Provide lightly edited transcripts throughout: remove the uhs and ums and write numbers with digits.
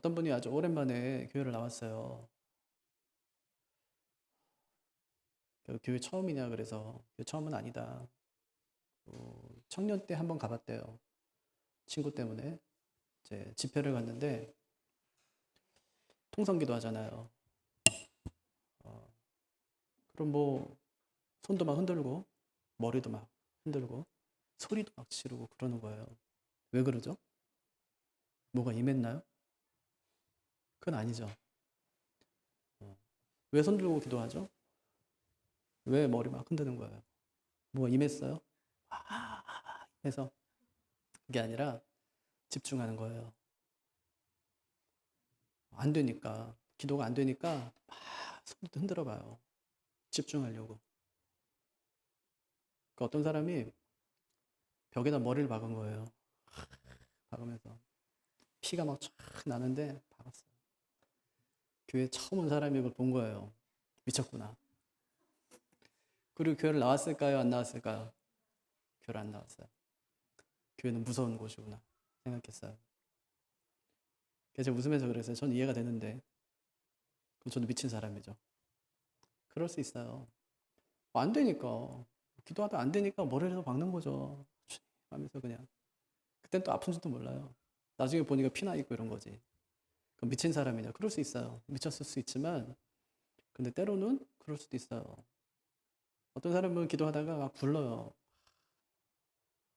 어떤 분이 아주 오랜만에 교회를 나왔어요. 교회 처음이냐 그래서 교회 처음은 아니다. 청년 때 한번 가봤대요. 친구 때문에 이제 집회를 갔는데 통성기도 하잖아요. 그럼 뭐 손도 막 흔들고 머리도 막 흔들고 소리도 막 지르고 그러는 거예요. 왜 그러죠? 뭐가 임했나요? 그건 아니죠. 왜 손들고 기도하죠? 왜 머리 막 흔드는 거예요? 뭐가 임했어요? 해서 그게 아니라 집중하는 거예요. 안 되니까 기도가 안 되니까 막 손도 흔들어 봐요. 집중하려고. 그 어떤 사람이 벽에다 머리를 박은 거예요. 박으면서 피가 막 쫙 나는데 박았어요. 교회 처음 온 사람이 그걸 본 거예요. 미쳤구나. 그리고 교회를 나왔을까요? 안 나왔을까요? 교회를 안 나왔어요. 교회는 무서운 곳이구나 생각했어요. 그래서 제가 웃으면서 그랬어요. 전 이해가 되는데 그럼 저도 미친 사람이죠. 그럴 수 있어요. 안 되니까 기도하다 안 되니까 머리를 박는 거죠. 하면서 그냥 그땐 또 아픈지도 몰라요. 나중에 보니까 피나 있고 이런 거지. 그럼 미친 사람이냐? 그럴 수 있어요. 미쳤을 수 있지만 근데 때로는 그럴 수도 있어요. 어떤 사람은 기도하다가 막 굴러요.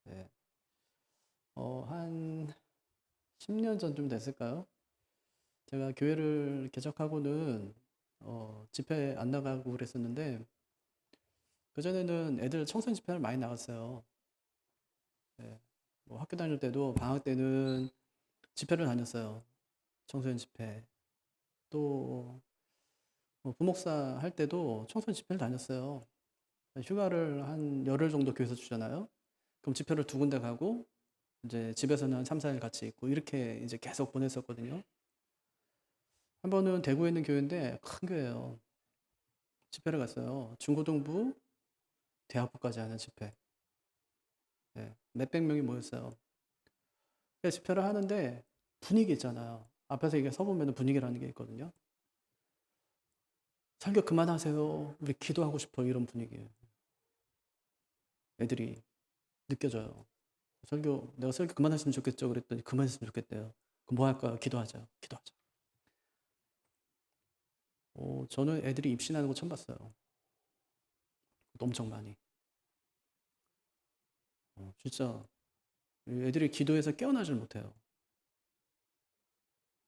네. 한 10년 전쯤 됐을까요? 제가 교회를 개척하고는 집회 안 나가고 그랬었는데 그전에는 애들 청소년 집회를 많이 나갔어요. 네. 뭐 학교 다닐 때도 방학 때는 집회를 다녔어요. 청소년 집회. 또 부목사 할 때도 청소년 집회를 다녔어요. 휴가를 한 열흘 정도 교회에서 주잖아요. 그럼 집회를 두 군데 가고 이제 집에서는 한 3, 4일 같이 있고 이렇게 이제 계속 보냈었거든요. 한 번은 대구에 있는 교회인데 큰 교회예요. 집회를 갔어요. 중고등부, 대학부까지 하는 집회. 네, 몇백 명이 모였어요. 그래서 집회를 하는데 분위기 있잖아요. 앞에서 이게 서보면 분위기라는 게 있거든요. 설교 그만하세요. 우리 기도하고 싶어. 이런 분위기예요. 애들이 느껴져요. 내가 설교 그만했으면 좋겠죠. 그랬더니 그만했으면 좋겠대요. 그럼 뭐 할까요? 기도하자. 기도하자. 저는 애들이 입신하는 거 처음 봤어요. 엄청 많이. 진짜 애들이 기도해서 깨어나질 못해요.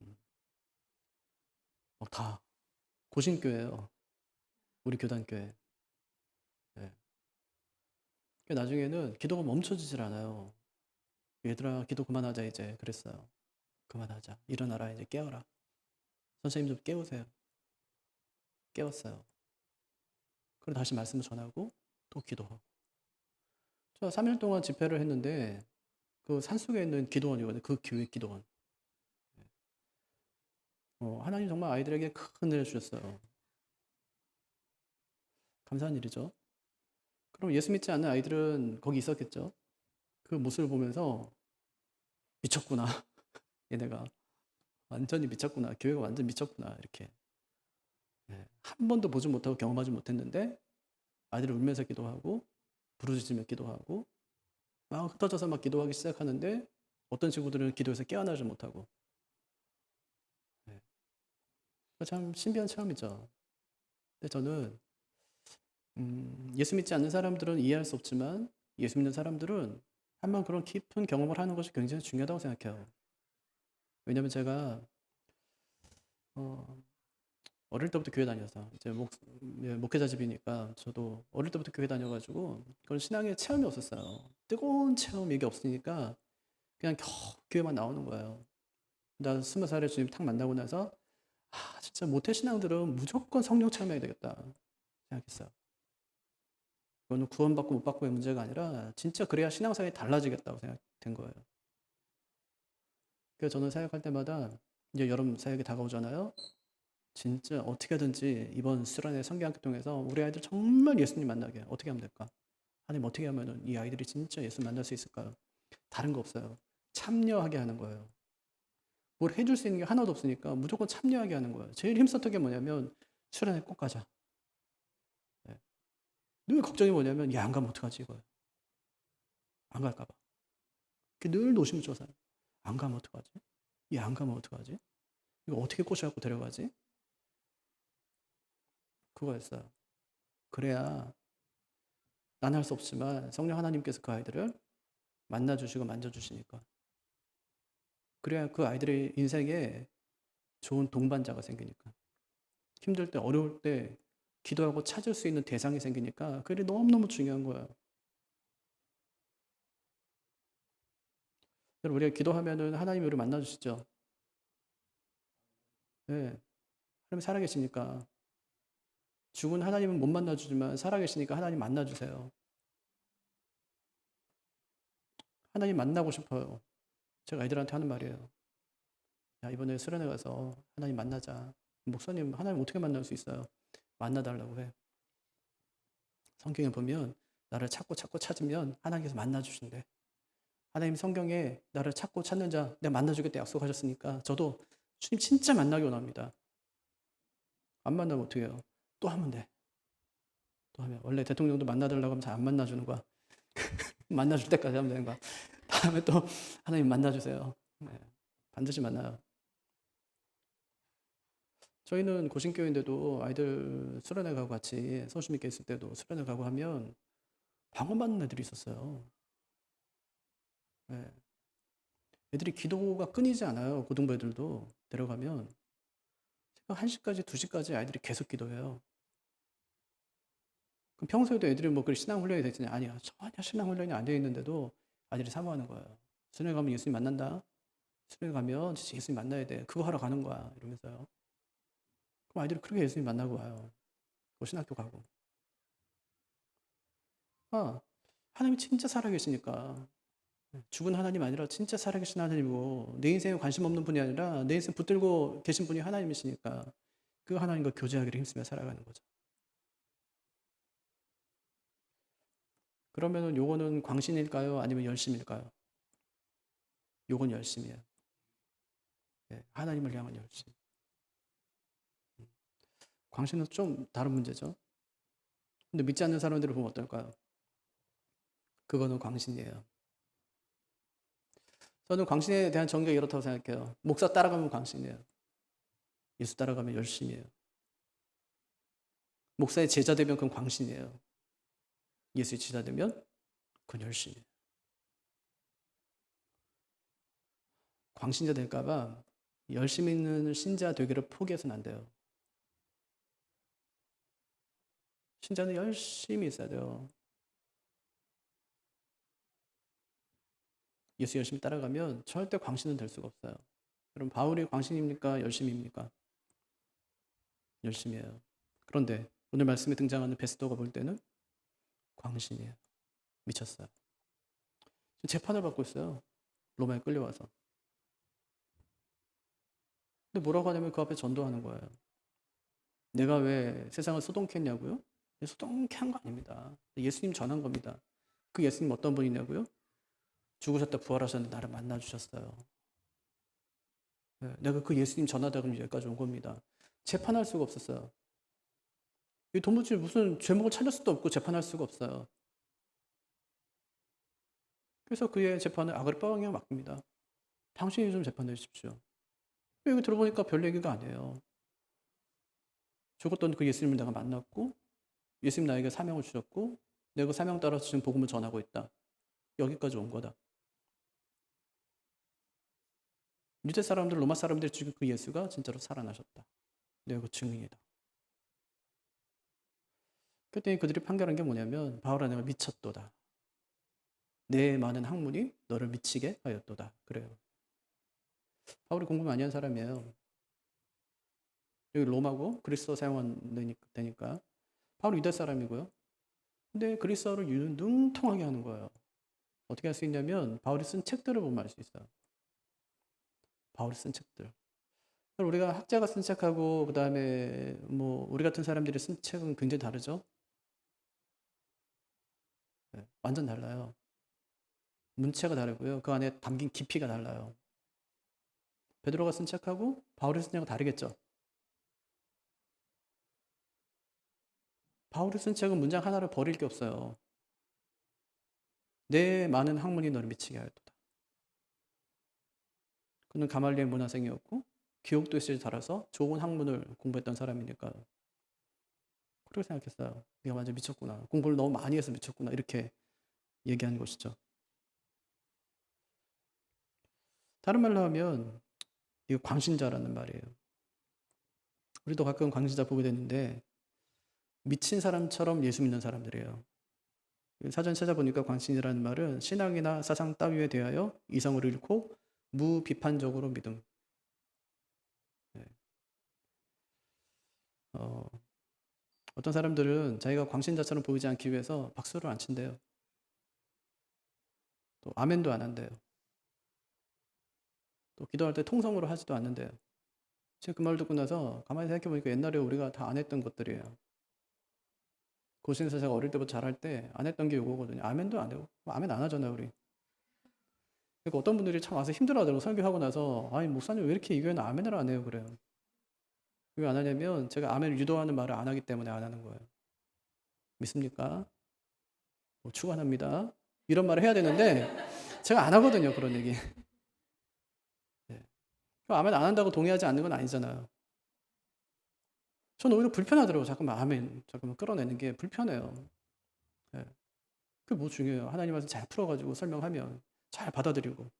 음, 다 고신교예요. 우리 교단교회. 네. 나중에는 기도가 멈춰지질 않아요. 얘들아 기도 그만하자 이제 그랬어요. 그만하자. 일어나라 이제 깨어라. 선생님 좀 깨우세요. 깨웠어요. 그리고 다시 말씀을 전하고 또 기도하고. 저 3일 동안 집회를 했는데 그 산속에 있는 기도원이거든요. 그 교회 기도원. 하나님 정말 아이들에게 큰 은혜를 주셨어요. 감사한 일이죠. 그럼 예수 믿지 않는 아이들은 거기 있었겠죠. 그 모습을 보면서 미쳤구나. 얘네가 완전히 미쳤구나. 교회가 완전 미쳤구나. 이렇게. 네. 한 번도 보지 못하고 경험하지 못했는데 아이들이 울면서 기도하고 부르짖으며 기도하고 막 흩어져서 막 기도하기 시작하는데 어떤 친구들은 기도에서 깨어나지 못하고 네. 참 신비한 체험이죠. 근데 저는 예수 믿지 않는 사람들은 이해할 수 없지만 예수 믿는 사람들은 한번 그런 깊은 경험을 하는 것이 굉장히 중요하다고 생각해요. 왜냐하면 제가 어, 어릴 때부터 교회 다녀서 이제 목회자 집이니까 저도 어릴 때부터 교회 다녀가지고 그런 신앙의 체험이 없었어요. 뜨거운 체험 이게 없으니까 그냥 겨우 교회만 나오는 거예요. 나 20살에 주님 탁 만나고 나서 진짜 모태신앙들은 무조건 성령 체험해야 되겠다 생각했어요. 그거는 구원받고 못 받고의 문제가 아니라 진짜 그래야 신앙생활이 달라지겠다고 생각된 거예요. 그래서 저는 사역할 때마다 이제 여름 사역이 다가오잖아요. 진짜 어떻게든지 이번 수련회 성경학교 통해서 우리 아이들 정말 예수님 만나게 어떻게 하면 될까? 하나님 어떻게 하면 이 아이들이 진짜 예수 만날 수 있을까요? 다른 거 없어요. 참여하게 하는 거예요. 뭘 해줄 수 있는 게 하나도 없으니까 무조건 참여하게 하는 거예요. 제일 힘썼던 게 뭐냐면 수련회 꼭 가자. 네. 늘 걱정이 뭐냐면 야, 안 가면 어떡하지 이거예요. 안 갈까 봐. 늘 노심초사해요. 안 가면 어떡하지? 야, 안 가면 어떡하지? 이거 어떻게 꼬셔갖고 데려가지? 그거였어요. 그래야 난 할 수 없지만 성령 하나님께서 그 아이들을 만나주시고 만져주시니까. 그래야 그 아이들의 인생에 좋은 동반자가 생기니까. 힘들 때, 어려울 때 기도하고 찾을 수 있는 대상이 생기니까 그게 너무너무 중요한 거예요. 여러분, 우리가 기도하면은 하나님이 우리를 만나주시죠. 네. 하나님 살아계시니까. 죽은 하나님은 못 만나주지만 살아계시니까 하나님 만나주세요. 하나님 만나고 싶어요. 제가 아이들한테 하는 말이에요. 야, 이번에 수련회 가서 하나님 만나자. 목사님, 하나님 어떻게 만날 수 있어요? 만나달라고 해. 성경에 보면 나를 찾고 찾고 찾으면 하나님께서 만나주신대. 하나님 성경에 나를 찾고 찾는 자 내가 만나주겠다 약속하셨으니까 저도 주님 진짜 만나기 원합니다. 안 만나면 어떻게 해요? 또 하면 돼. 또 하면 원래 대통령도 만나달라고 하면 잘 안 만나주는 거야. 만나줄 때까지 하면 되는 거야. 다음에 또 하나님 만나주세요. 네, 반드시 만나요. 저희는 고신교회인데도 아이들 수련회 가고 같이 성심 있게 있을 때도 수련회 가고 하면 방언받는 애들이 있었어요. 네. 애들이 기도가 끊이지 않아요. 고등부 애들도 데려가면 새벽 1시까지 2시까지 아이들이 계속 기도해요. 그럼 평소에도 애들이 뭐 신앙 훈련이 됐지? 아니야. 전혀 신앙 훈련이 안 되어 있는데도 아이들이 사모하는 거예요. 수련회 가면 예수님 만난다. 수련회 가면 진짜 예수님 만나야 돼. 그거 하러 가는 거야. 이러면서요. 그럼 아이들이 그렇게 예수님 만나고 와요. 그 신학교 가고. 아, 하나님이 진짜 살아계시니까. 죽은 하나님 아니라 진짜 살아계신 하나님이고 내 인생에 관심 없는 분이 아니라 내 인생 붙들고 계신 분이 하나님이시니까 그 하나님과 교제하기를 힘쓰며 살아가는 거죠. 그러면은 요거는 광신일까요? 아니면 열심일까요? 요건 열심이에요. 네, 하나님을 향한 열심. 광신은 좀 다른 문제죠. 근데 믿지 않는 사람들을 보면 어떨까요? 그거는 광신이에요. 저는 광신에 대한 정의가 이렇다고 생각해요. 목사 따라가면 광신이에요. 예수 따라가면 열심이에요. 목사의 제자 되면 그건 광신이에요. 예수의 제자 되면 그건 열심이에요. 광신자 될까봐 열심히 있는 신자 되기를 포기해서는 안 돼요. 신자는 열심히 있어야 돼요. 예수 열심히 따라가면 절대 광신은 될 수가 없어요. 그럼 바울이 광신입니까? 열심입니까? 열심이에요. 그런데 오늘 말씀에 등장하는 베스도가 볼 때는 광신이에요. 미쳤어요. 지금 재판을 받고 있어요. 로마에 끌려와서. 근데 뭐라고 하냐면 그 앞에 전도하는 거예요. 내가 왜 세상을 소동케 했냐고요? 소동케 한 거 아닙니다. 예수님 전한 겁니다. 그 예수님 어떤 분이냐고요? 죽으셨다 부활하셨는데 나를 만나주셨어요. 내가 그 예수님 전하다가 여기까지 온 겁니다. 재판할 수가 없었어요. 이 도무지 무슨 죄목을 찾을 수도 없고 재판할 수가 없어요. 그래서 그의 재판을 아그리파 왕에게 맡깁니다. 당신이 좀 재판해 주십시오. 여기 들어보니까 별 얘기가 아니에요. 죽었던 그 예수님을 내가 만났고 예수님 나에게 사명을 주셨고 내가 그 사명 따라서 지금 복음을 전하고 있다. 여기까지 온 거다. 유대 사람들, 로마 사람들이 죽인 그 예수가 진짜로 살아나셨다. 내가 그 증인이다. 그때 그들이 판결한 게 뭐냐면 바울아 내가 미쳤도다. 내 많은 학문이 너를 미치게 하였도다. 그래요. 바울이 공부 많이 한 사람이에요. 여기 로마고 그리스어 사용되니까 바울이 유대 사람이고요. 근데 그리스어를 능통하게 하는 거예요. 어떻게 할 수 있냐면 바울이 쓴 책들을 보면 알 수 있어요. 바울이 쓴 책들. 우리가 학자가 쓴 책하고 그다음에 뭐 우리 같은 사람들이 쓴 책은 굉장히 다르죠. 네, 완전 달라요. 문체가 다르고요. 그 안에 담긴 깊이가 달라요. 베드로가 쓴 책하고 바울이 쓴 책은 다르겠죠. 바울이 쓴 책은 문장 하나를 버릴 게 없어요. 내 많은 학문이 너를 미치게 하였도다. 그는 가말리엘 문화생이었고 기옥도시에 자라서 좋은 학문을 공부했던 사람이니까 그렇게 생각했어요. 네가 완전 미쳤구나. 공부를 너무 많이 해서 미쳤구나. 이렇게 얘기하는 것이죠. 다른 말로 하면 이거 광신자라는 말이에요. 우리도 가끔 광신자 보게 되는데 미친 사람처럼 예수 믿는 사람들이에요. 사전 찾아보니까 광신이라는 말은 신앙이나 사상 따위에 대하여 이성을 잃고 무비판적으로 믿음. 네. 어떤 사람들은 자기가 광신자처럼 보이지 않기 위해서 박수를 안 친대요. 또 아멘도 안 한대요. 또 기도할 때 통성으로 하지도 않는데요. 제가 그 말 듣고 나서 가만히 생각해보니까 옛날에 우리가 다 안 했던 것들이에요. 고신에서 제가 어릴 때부터 잘할 때 안 했던 게 이거거든요. 아멘도 안 해요. 아멘 안 하잖아요, 우리. 그러니까 어떤 분들이 참 와서 힘들어하더라고. 설교하고 나서 아니 목사님 왜 이렇게 이 교회는 아멘을 안 해요? 그래요. 왜 안 하냐면 제가 아멘을 유도하는 말을 안 하기 때문에 안 하는 거예요. 믿습니까? 뭐 축원합니다. 이런 말을 해야 되는데 제가 안 하거든요, 그런 얘기. 네. 아멘 안 한다고 동의하지 않는 건 아니잖아요. 저는 오히려 불편하더라고요. 잠깐만 아멘 잠깐만 끌어내는 게 불편해요. 네. 그게 뭐 중요해요. 하나님 말씀 잘 풀어가지고 설명하면 잘 받아들이고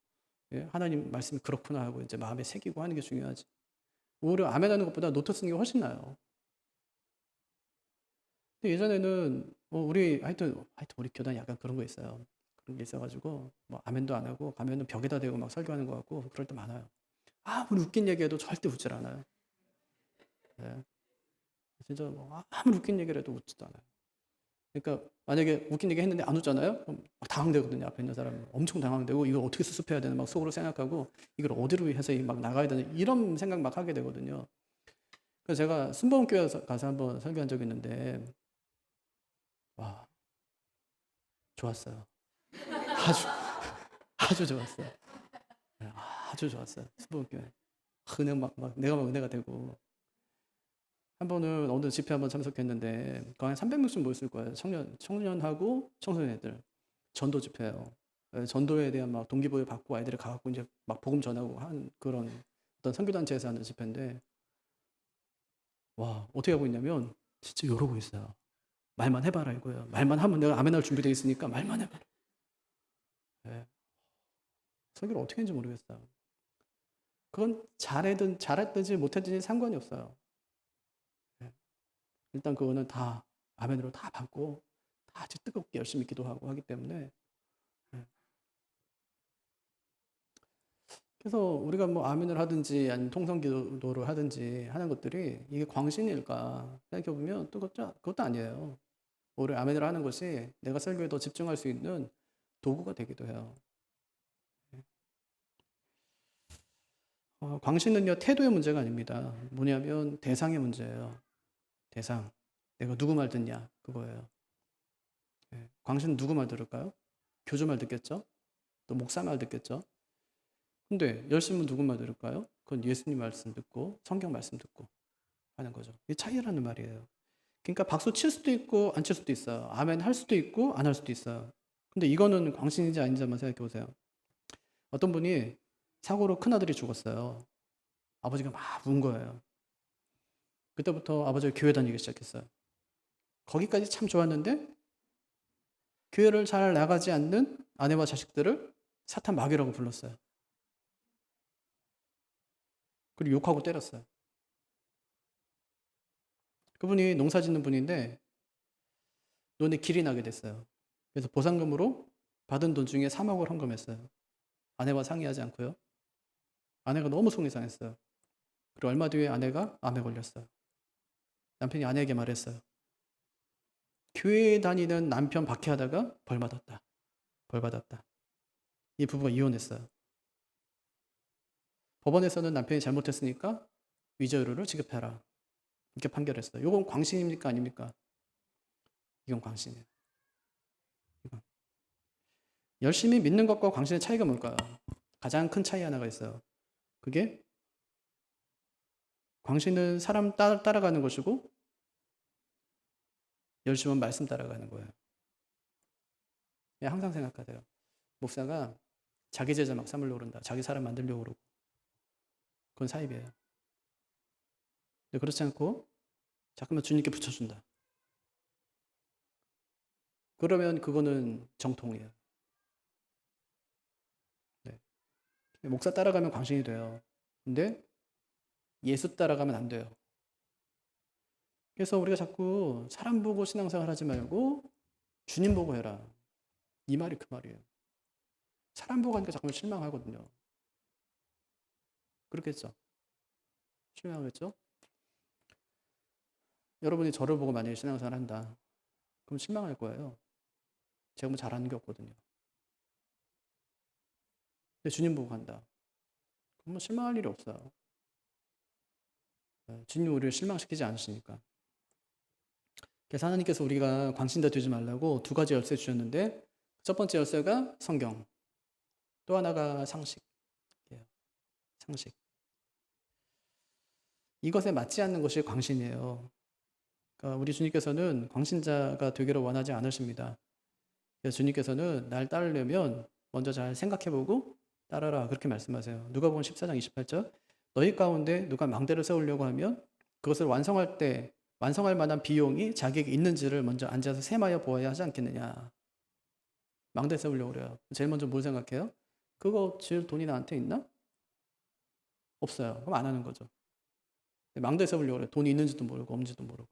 예? 하나님 말씀이 그렇구나 하고 이제 마음에 새기고 하는 게 중요하지. 오히려 아멘 하는 것보다 노트 쓰는 게 훨씬 나아요. 근데 예전에는 하여튼 우리 교단이 약간 그런 거 있어요. 그런 게 있어가지고 뭐 아멘도 안 하고 가면은 벽에다 대고 막 설교하는 거 같고 그럴 때 많아요. 아무리 웃긴 얘기해도 절대 웃질 않아요. 네. 진짜 뭐 아무리 웃긴 얘기를 해도 웃지도 않아요. 그러니까 만약에 웃긴 얘기 했는데 안 웃잖아요? 그럼 막 당황되거든요. 앞에 있는 사람은 엄청 당황되고 이걸 어떻게 수습해야 되나 막 속으로 생각하고 이걸 어디로 해서 막 나가야 되나 이런 생각 막 하게 되거든요. 그래서 제가 순복음교회 가서 한번 설교한 적이 있는데 와 좋았어요. 아주 아주 좋았어요. 네, 아주 좋았어요. 순복음교회 은혜 막 내가 막 은혜가 되고 한 번은 어느 집회 한번 참석했는데 거의 한 300명쯤 모였을 거예요. 청년하고 청소년애들 전도 집회예요. 예, 전도에 대한 막 동기부여 받고 아이들이 가갖고 이제 막 복음 전하고 한 그런 어떤 선교단체에서 하는 집회인데 와 어떻게 하고 있냐면 진짜 이러고 있어요. 말만 해봐라 이거예요. 말만 하면 내가 아멘할 준비되어 있으니까 말만 해봐라. 예, 설교를 어떻게 했는지 모르겠어요. 그건 잘했든지 못했든지 상관이 없어요. 예, 일단 그거는 다 아멘으로 다 받고 다 아주 뜨겁게 열심히 기도하고 하기 때문에 예. 그래서 우리가 뭐 아멘을 하든지 아니면 통성 기도를 하든지 하는 것들이 이게 광신일까 생각해보면 또 그것도 아니에요. 오히려 아멘을 하는 것이 내가 설교에 더 집중할 수 있는 도구가 되기도 해요. 광신은요 태도의 문제가 아닙니다. 뭐냐면 대상의 문제예요. 대상. 내가 누구 말 듣냐 그거예요. 광신은 누구 말 들을까요? 교주 말 듣겠죠? 또 목사 말 듣겠죠? 근데 열심은 누구 말 들을까요? 그건 예수님 말씀 듣고 성경 말씀 듣고 하는 거죠. 이게 차이라는 말이에요. 그러니까 박수 칠 수도 있고 안 칠 수도 있어요. 아멘 할 수도 있고 안 할 수도 있어요. 근데 이거는 광신인지 아닌지 한번 생각해 보세요. 어떤 분이 사고로 큰아들이 죽었어요. 아버지가 막 운 거예요. 그때부터 아버지가 교회 다니기 시작했어요. 거기까지 참 좋았는데 교회를 잘 나가지 않는 아내와 자식들을 사탄 마귀라고 불렀어요. 그리고 욕하고 때렸어요. 그분이 농사 짓는 분인데 눈에 길이 나게 됐어요. 그래서 보상금으로 받은 돈 중에 3억을 헌금했어요. 아내와 상의하지 않고요. 아내가 너무 속이 상했어요. 그리고 얼마 뒤에 아내가 암에 걸렸어요. 남편이 아내에게 말했어요. 교회 다니는 남편 박해하다가 벌 받았다. 벌 받았다. 이 부부가 이혼했어요. 법원에서는 남편이 잘못했으니까 위자료를 지급해라. 이렇게 판결했어요. 이건 광신입니까? 아닙니까? 이건 광신이에요. 이건. 열심히 믿는 것과 광신의 차이가 뭘까요? 가장 큰 차이 하나가 있어요. 그게 광신은 사람 따라가는 것이고 열심은 말씀 따라가는 거예요. 항상 생각하세요. 목사가 자기 제자 막 삼으려고 그런다. 자기 사람 만들려고 그러고. 그건 사입이에요. 근데 그렇지 않고 자꾸만 주님께 붙여준다. 그러면 그거는 정통이에요. 네. 목사 따라가면 광신이 돼요. 근데 예수 따라가면 안 돼요. 그래서 우리가 자꾸 사람 보고 신앙생활 하지 말고 주님 보고 해라. 이 말이 그 말이에요. 사람 보고 하니까 자꾸만 실망하거든요. 그렇겠죠? 실망하겠죠? 여러분이 저를 보고 만약에 신앙생활 한다. 그럼 실망할 거예요. 제가 뭐 잘하는 게 없거든요. 근데 주님 보고 간다. 그럼 뭐 실망할 일이 없어요. 주님 우리를 실망시키지 않으시니까. 그래서 하나님께서 우리가 광신자 되지 말라고 두 가지 열쇠 주셨는데 첫 번째 열쇠가 성경, 또 하나가 상식. 상식. 이것에 맞지 않는 것이 광신이에요. 그러니까 우리 주님께서는 광신자가 되기를 원하지 않으십니다. 그래서 주님께서는 날 따르려면 먼저 잘 생각해보고 따라라 그렇게 말씀하세요. 누가복음 14장 28절 너희 가운데 누가 망대를 세우려고 하면 그것을 완성할 만한 비용이 자기에게 있는지를 먼저 앉아서 셈하여 보아야 하지 않겠느냐. 망대 세우려고 그래요. 제일 먼저 뭘 생각해요? 그거 지을 돈이 나한테 있나? 없어요. 그럼 안 하는 거죠. 망대 세우려고 그래요. 돈이 있는지도 모르고 없는지도 모르고.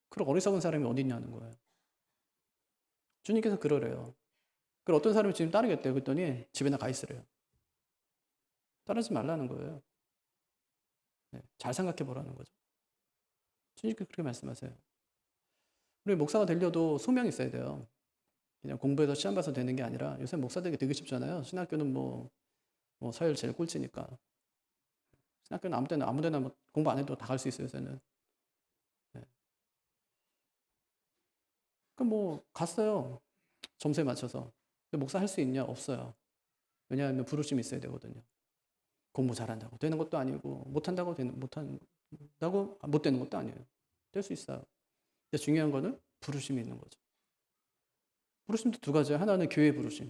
그럼 어리석은 사람이 어디 있냐는 거예요. 주님께서 그러래요. 그럼 어떤 사람이 지금 따르겠대요. 그랬더니 집에나 가 있으래요. 따르지 말라는 거예요. 네, 잘 생각해 보라는 거죠. 주님께서 그렇게 말씀하세요. 우리 목사가 되려도 소명이 있어야 돼요. 그냥 공부해서 시험 봐서 되는 게 아니라 요새 목사 되기 되게 쉽잖아요. 신학교는 뭐 서열 제일 꼴찌니까. 신학교는 아무 데나 뭐 공부 안 해도 다 갈 수 있어요, 요새는. 네. 그럼 뭐 갔어요. 점수에 맞춰서. 근데 목사 할 수 있냐? 없어요. 왜냐하면 부르심이 있어야 되거든요. 공부 잘한다고 되는 것도 아니고 못한다고 못 되는 것도 아니에요. 될 수 있어요. 근데 중요한 거는 부르심이 있는 거죠. 부르심도 두 가지예요. 하나는 교회 부르심.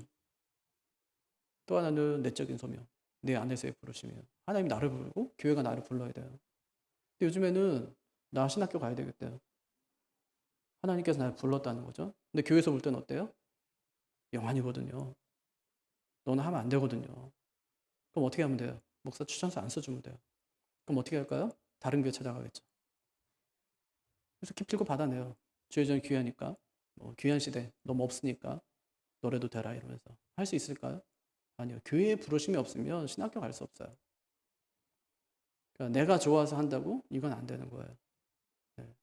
또 하나는 내적인 소명. 내 안에서의 부르심이에요. 하나님이 나를 부르고 교회가 나를 불러야 돼요. 근데 요즘에는 나 신학교 가야 되겠대요. 하나님께서 나를 불렀다는 거죠. 근데 교회에서 볼 때는 어때요? 영안이거든요. 너는 하면 안 되거든요. 그럼 어떻게 하면 돼요? 목사 추천서 안 써주면 돼요. 그럼 어떻게 할까요? 다른 교회 찾아가겠죠. 그래서 기필코 받아내요. 주여전이 귀하니까. 귀한 시대 너무 없으니까 너래도 되라 이러면서. 할 수 있을까요? 아니요. 교회에 부르심이 없으면 신학교 갈 수 없어요. 그러니까 내가 좋아서 한다고? 이건 안 되는 거예요. 네.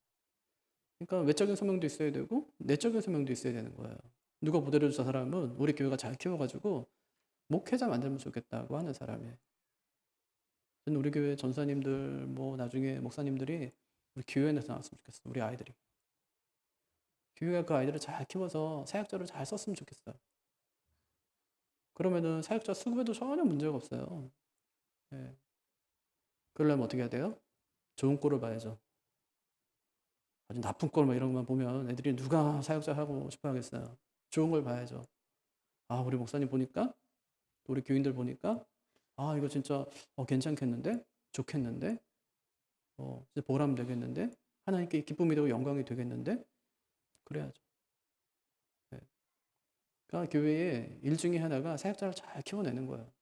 그러니까 외적인 소명도 있어야 되고 내적인 소명도 있어야 되는 거예요. 누가 보더라도 저 사람은 우리 교회가 잘 키워가지고 목회자 만들면 좋겠다고 하는 사람이에요. 저는 우리 교회 전사님들 나중에 목사님들이 우리 교회에서 나왔으면 좋겠어요. 우리 아이들이. 교회가 그 아이들을 잘 키워서 사역자를 잘 썼으면 좋겠어요. 그러면은 사역자 수급에도 전혀 문제가 없어요. 네. 그러려면 어떻게 해야 돼요? 좋은 꼴을 봐야죠. 아주 나쁜 꼴 이런 것만 보면 애들이 누가 사역자 하고 싶어 하겠어요. 좋은 걸 봐야죠. 아, 우리 목사님 보니까, 우리 교인들 보니까, 아, 이거 진짜 괜찮겠는데? 좋겠는데? 진짜 보람 되겠는데? 하나님께 기쁨이 되고 영광이 되겠는데? 그래야죠. 네. 그러니까 교회의 일 중에 하나가 사역자를 잘 키워내는 거예요.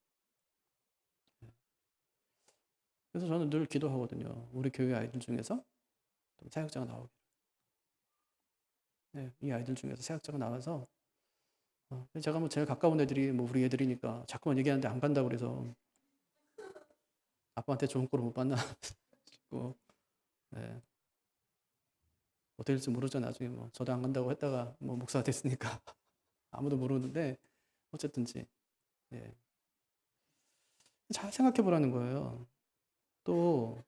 네. 그래서 저는 늘 기도하거든요. 우리 교회 아이들 중에서 사역자가 나오기를. 네, 이 아이들 중에서 사역자가 나와서 제가 제일 가까운 애들이 우리 애들이니까 자꾸만 얘기하는데 안 간다고 그래서 아빠한테 좋은 꼴을 못 봤나 싶고 네. 어떻게 될지 모르죠. 나중에 저도 안 간다고 했다가 목사가 됐으니까 아무도 모르는데 어쨌든지 네. 잘 생각해 보라는 거예요. 또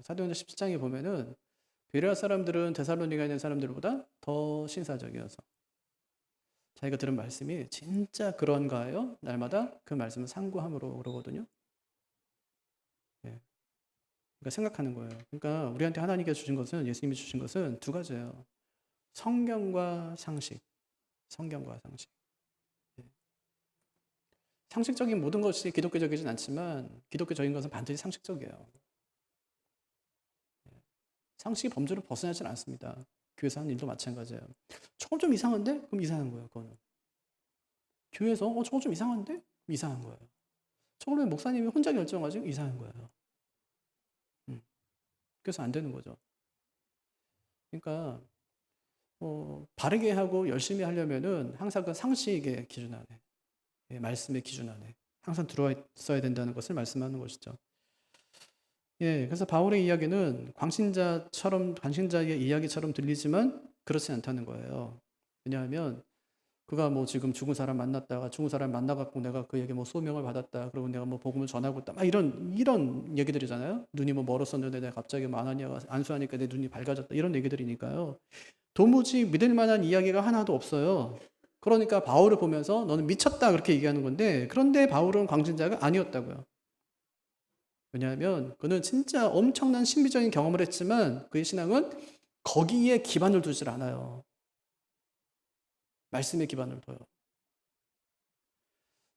사도행전 17장에 보면은 베레아 사람들은 데살로니가에 있는 사람들보다 더 신사적이어서 자기가 들은 말씀이 진짜 그런가요? 날마다 그 말씀을 상고함으로 그러거든요. 네. 그러니까 생각하는 거예요. 그러니까 우리한테 하나님께서 주신 것은, 예수님이 주신 것은 두 가지예요. 성경과 상식. 성경과 상식. 예. 상식적인 모든 것이 기독교적이진 않지만 기독교적인 것은 반드시 상식적이에요. 상식이 범주를 벗어나지는 않습니다. 교회에서 하는 일도 마찬가지예요. 조금 좀 이상한데? 그럼 이상한 거예요. 그거는. 교회에서 저거 좀 이상한데? 그럼 이상한 거예요. 저걸 왜 목사님이 혼자 결정하지? 이상한 거예요. 그래서 안 되는 거죠. 그러니까 바르게 하고 열심히 하려면은 항상 그 상식의 기준 안에, 말씀의 기준 안에 항상 들어와 있어야 된다는 것을 말씀하는 것이죠. 예, 그래서 바울의 이야기는 광신자의 이야기처럼 들리지만 그렇지 않다는 거예요. 왜냐하면 그가 뭐 지금 죽은 사람 만났다가 죽은 사람 만나갖고 내가 그에게 뭐 소명을 받았다. 그리고 내가 뭐 복음을 전하고 있다. 막 이런 얘기들이잖아요. 눈이 뭐 멀었었는데 내가 갑자기 뭐 아나니아가 안수하니까 내 눈이 밝아졌다. 이런 얘기들이니까요. 도무지 믿을 만한 이야기가 하나도 없어요. 그러니까 바울을 보면서 너는 미쳤다 그렇게 얘기하는 건데, 그런데 바울은 광신자가 아니었다고요. 왜냐하면 그는 진짜 엄청난 신비적인 경험을 했지만 그의 신앙은 거기에 기반을 두질 않아요. 말씀에 기반을 둬요.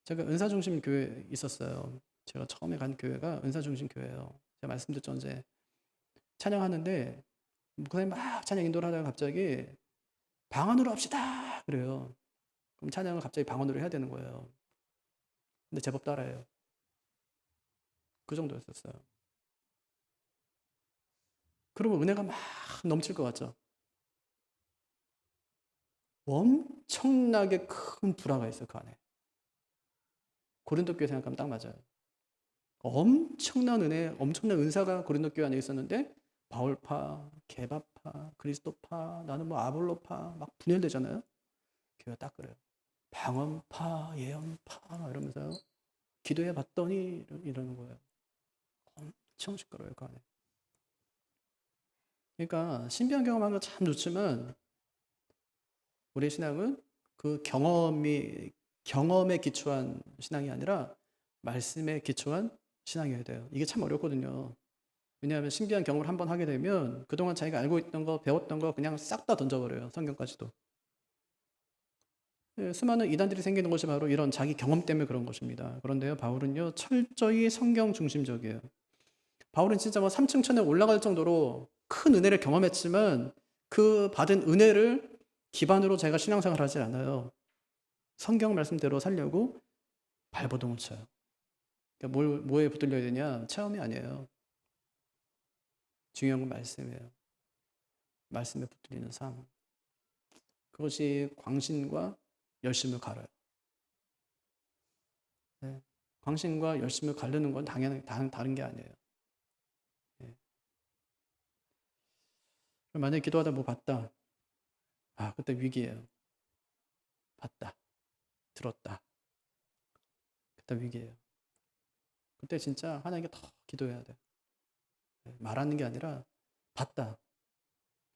제가 은사중심 교회에 있었어요. 제가 처음에 간 교회가 은사중심 교회예요. 제가 말씀드렸죠. 이제 찬양하는데 목사님 막 찬양 인도를 하다가 갑자기 방언으로 합시다 그래요. 그럼 찬양을 갑자기 방언으로 해야 되는 거예요. 근데 제법 따라해요. 그 정도였었어요. 그러면 은혜가 막 넘칠 것 같죠? 엄청나게 큰 불화가 있어요, 그 안에. 고린도 교회 생각하면 딱 맞아요. 엄청난 은혜, 엄청난 은사가 고린도 교회 안에 있었는데 바울파, 게바파, 그리스도파, 나는 뭐 아볼로파 막 분열되잖아요. 교회가 딱 그래요. 방언파, 예언파 이러면서요. 기도해 봤더니 이러는 거예요. 엄청 시끄러워요, 그 안에. 그러니까 신비한 경험하는 거 참 좋지만 우리의 신앙은 그 경험에 기초한 신앙이 아니라 말씀에 기초한 신앙이어야 돼요. 이게 참 어렵거든요. 왜냐하면 신비한 경험을 한번 하게 되면 그동안 자기가 알고 있던 거, 배웠던 거 그냥 싹 다 던져버려요. 성경까지도. 예, 수많은 이단들이 생기는 것이 바로 이런 자기 경험 때문에 그런 것입니다. 그런데요, 바울은요, 철저히 성경 중심적이에요. 바울은 진짜 뭐 3층 천에 올라갈 정도로 큰 은혜를 경험했지만 그 받은 은혜를 기반으로 자기가 신앙생활을 하지 않아요. 성경 말씀대로 살려고 발버둥을 쳐요. 그러니까 뭐에 붙들려야 되냐? 체험이 아니에요. 중요한 건 말씀이에요. 말씀에 붙들리는 삶. 그것이 광신과 열심을 가려요. 네. 광신과 열심을 가르는 건 당연히 다른 게 아니에요. 네. 만약에 기도하다 뭐 봤다. 그때 위기예요. 봤다. 들었다. 그때 위기예요. 그때 진짜 하나님께 더 기도해야 돼. 네. 말하는 게 아니라 봤다.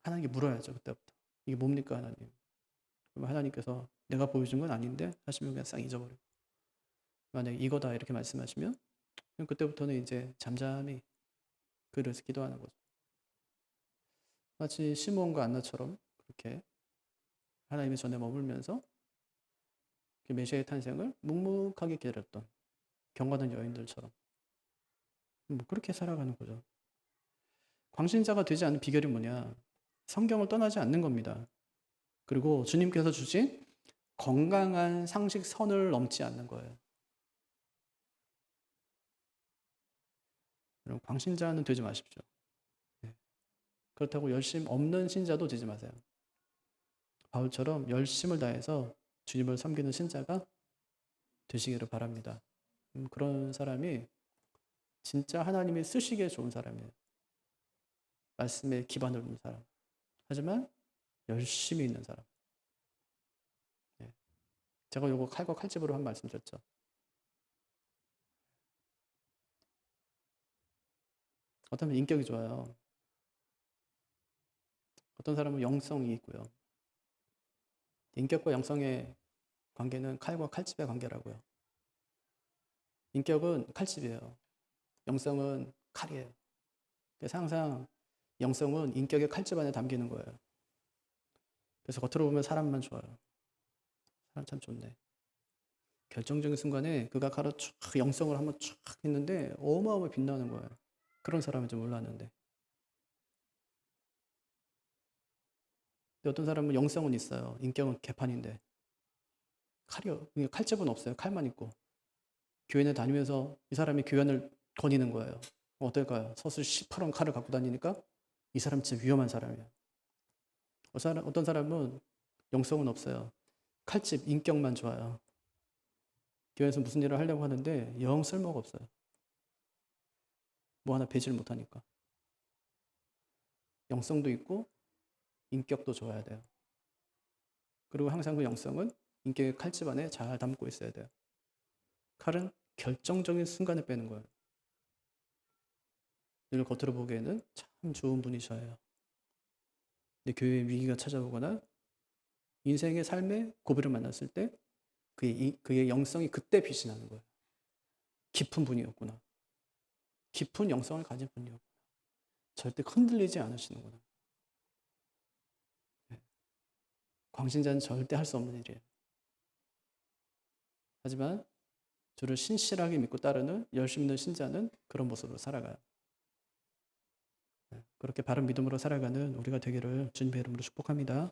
하나님께 물어야죠. 그때부터. 이게 뭡니까 하나님? 그럼 하나님께서 내가 보여준 건 아닌데 하시면 그냥 싹 잊어버려요. 만약에 이거다 이렇게 말씀하시면 그럼 그때부터는 이제 잠잠히 그래서 기도하는 거죠. 마치 시몬과 안나처럼 그렇게 하나님의 전에 머물면서 메시아의 탄생을 묵묵하게 기다렸던 경건한 여인들처럼 뭐 그렇게 살아가는 거죠. 광신자가 되지 않는 비결이 뭐냐? 성경을 떠나지 않는 겁니다. 그리고 주님께서 주신 건강한 상식선을 넘지 않는 거예요. 여러분, 광신자는 되지 마십시오. 그렇다고 열심 없는 신자도 되지 마세요. 바울처럼 열심을 다해서 주님을 섬기는 신자가 되시기를 바랍니다. 그런 사람이 진짜 하나님이 쓰시기에 좋은 사람이에요. 말씀에 기반을 둔 사람. 하지만 열심히 있는 사람. 예. 제가 요거 칼과 칼집으로 한 말씀 드렸죠. 어떤 사람은 인격이 좋아요. 어떤 사람은 영성이 있고요. 인격과 영성의 관계는 칼과 칼집의 관계라고요. 인격은 칼집이에요. 영성은 칼이에요. 그래서 항상 영성은 인격의 칼집 안에 담기는 거예요. 그래서 겉으로 보면 사람만 좋아요. 사람 참 좋네. 결정적인 순간에 그가 가로 쫙 영성을 한번 쫙 했는데 어마어마하게 빛나는 거예요. 그런 사람인 줄 몰랐는데. 근데 어떤 사람은 영성은 있어요. 인격은 개판인데. 칼집은 없어요. 칼만 있고. 교회에 다니면서 이 사람이 교연을 거니는 거예요. 어떨까요? 서술 시퍼런 칼을 갖고 다니니까 이 사람 진짜 위험한 사람이에요. 어떤 사람은 영성은 없어요. 칼집, 인격만 좋아요. 교회에서 무슨 일을 하려고 하는데 영 쓸모가 없어요. 뭐 하나 배지를 못하니까. 영성도 있고 인격도 좋아야 돼요. 그리고 항상 그 영성은 인격의 칼집 안에 잘 담고 있어야 돼요. 칼은 결정적인 순간에 빼는 거예요. 늘 겉으로 보기에는 참 좋은 분이셔요. 근데 교회에 위기가 찾아오거나 인생의 삶의 고비를 만났을 때 그의 영성이 그때 빛이 나는 거예요. 깊은 분이었구나. 깊은 영성을 가진 분이었구나. 절대 흔들리지 않으시는구나. 광신자는 절대 할 수 없는 일이에요. 하지만 주를 신실하게 믿고 따르는 열심 있는 신자는 그런 모습으로 살아가요. 그렇게 바른 믿음으로 살아가는 우리가 되기를 주님의 이름으로 축복합니다.